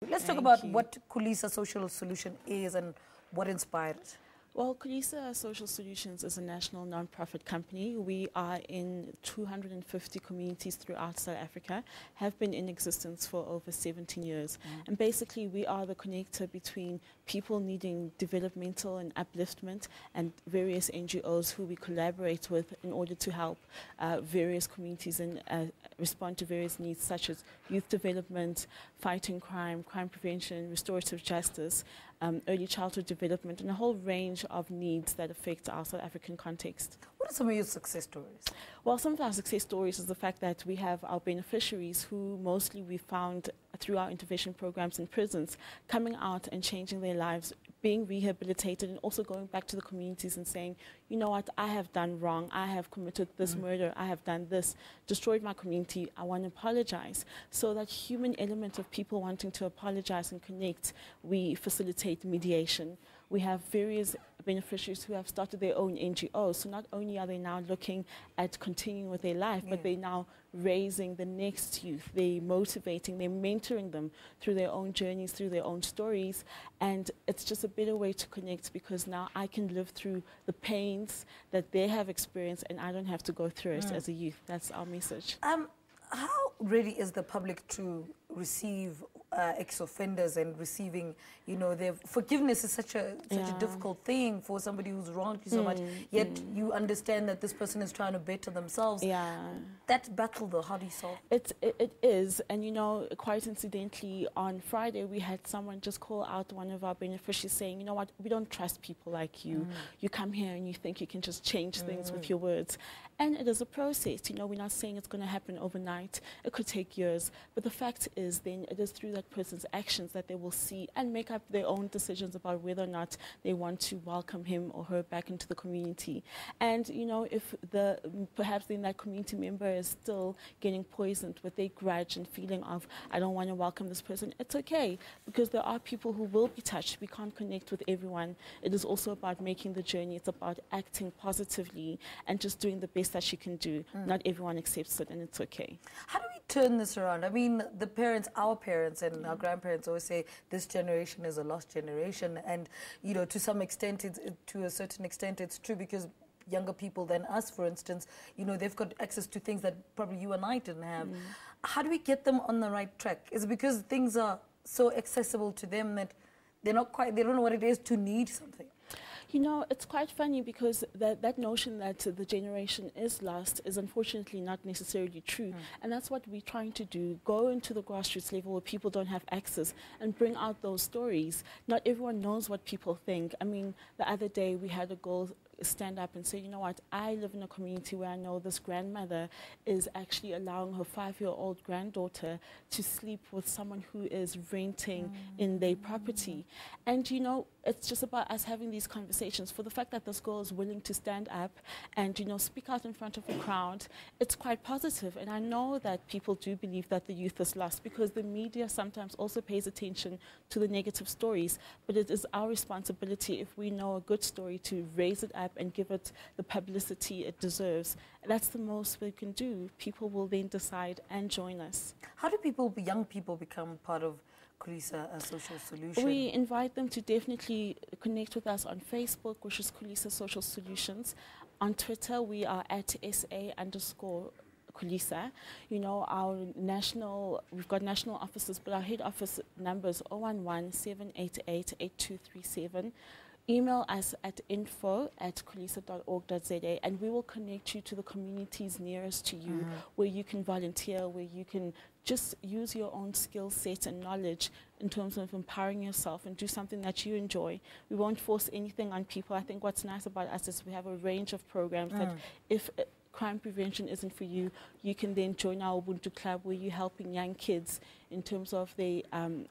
Let's talk about what Khulisa Social Solution is and what inspired it. Well, Khulisa Social Solutions is a national non-profit company. We are in 250 communities throughout South Africa, have been in existence for over 17 years. And basically, we are the connector between people needing developmental and upliftment and various NGOs who we collaborate with in order to help various communities and respond to various needs such as youth development, fighting crime, crime prevention, restorative justice, early childhood development, and a whole range of needs that affect our South African context. What are some of your success stories? Well, some of our success stories is the fact that we have our beneficiaries who mostly we found through our intervention programs in prisons coming out and changing their lives, being rehabilitated, and also going back to the communities and saying, you know what, I have done wrong, I have committed this murder, I have done this, destroyed my community, I want to apologize. So that human element of people wanting to apologize and connect, we facilitate mediation. We have various beneficiaries who have started their own NGOs. So not only are they now looking at continuing with their life, but they're now raising the next youth. They're motivating, they're mentoring them through their own journeys, through their own stories. And it's just a better way to connect because now I can live through the pains that they have experienced and I don't have to go through it as a youth. That's our message. How ready is the public to receive ex-offenders and receiving, you know, their forgiveness is such a difficult thing for somebody who's wronged you so much, yet you understand that this person is trying to better themselves. That battle, though, how do you solve it? It is, and you know, quite incidentally, on Friday we had someone just call out one of our beneficiaries saying, you know what, we don't trust people like you. You come here and you think you can just change things with your words. And it is a process, you know, we're not saying it's going to happen overnight. It could take years, but the fact is then it is through that person's actions that they will see and make up their own decisions about whether or not they want to welcome him or her back into the community. And, you know, if perhaps then that community member is still getting poisoned with a grudge and feeling of, I don't want to welcome this person, it's okay, because there are people who will be touched. We can't connect with everyone. It is also about making the journey. It's about acting positively and just doing the best that you can do. Not everyone accepts it, and it's okay. How do we turn this around? I mean, the parents, our parents and our grandparents always say this generation is a lost generation, and you know, to some extent, to a certain extent, it's true because younger people than us, for instance, you know, they've got access to things that probably you and I didn't have. How do we get them on the right track? Is it because things are so accessible to them that they don't know what it is to need something? You know, it's quite funny because that notion that the generation is lost is unfortunately not necessarily true. And that's what we're trying to do, go into the grassroots level where people don't have access and bring out those stories. Not everyone knows what people think. I mean, the other day we had a girl stand up and say, you know what, I live in a community where I know this grandmother is actually allowing her 5-year-old granddaughter to sleep with someone who is renting in their property. And, you know, it's just about us having these conversations. For the fact that this girl is willing to stand up and, you know, speak out in front of a crowd, it's quite positive. And I know that people do believe that the youth is lost because the media sometimes also pays attention to the negative stories. But it is our responsibility, if we know a good story, to raise it up and give it the publicity it deserves. That's the most we can do. People will then decide and join us. How do young people become part of Khulisa Social Solution? We invite them to definitely connect with us on Facebook, which is Khulisa Social Solutions. On Twitter, we are at SA_Khulisa. You know, we've got national offices, but our head office number is 011-788-8237. Email us at info@khulisa.org.za and we will connect you to the communities nearest to you where you can volunteer, where you can just use your own skill set and knowledge in terms of empowering yourself and do something that you enjoy. We won't force anything on people. I think what's nice about us is we have a range of programs that if crime prevention isn't for you, you can then join our Ubuntu Club where you're helping young kids in terms of their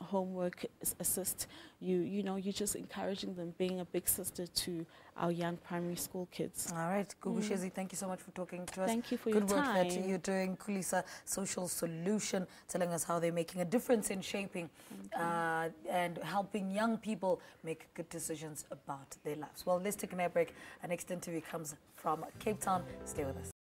homework assist. You know, you're just encouraging them, being a big sister to our young primary school kids. All right, Gugu Shezi, thank you so much for talking to us. Thank you for your time. Good work that you're doing, Khulisa Social Solution, telling us how they're making a difference in shaping and helping young people make good decisions about their lives. Well, let's take an air break. Our next interview comes from Cape Town. Stay with us.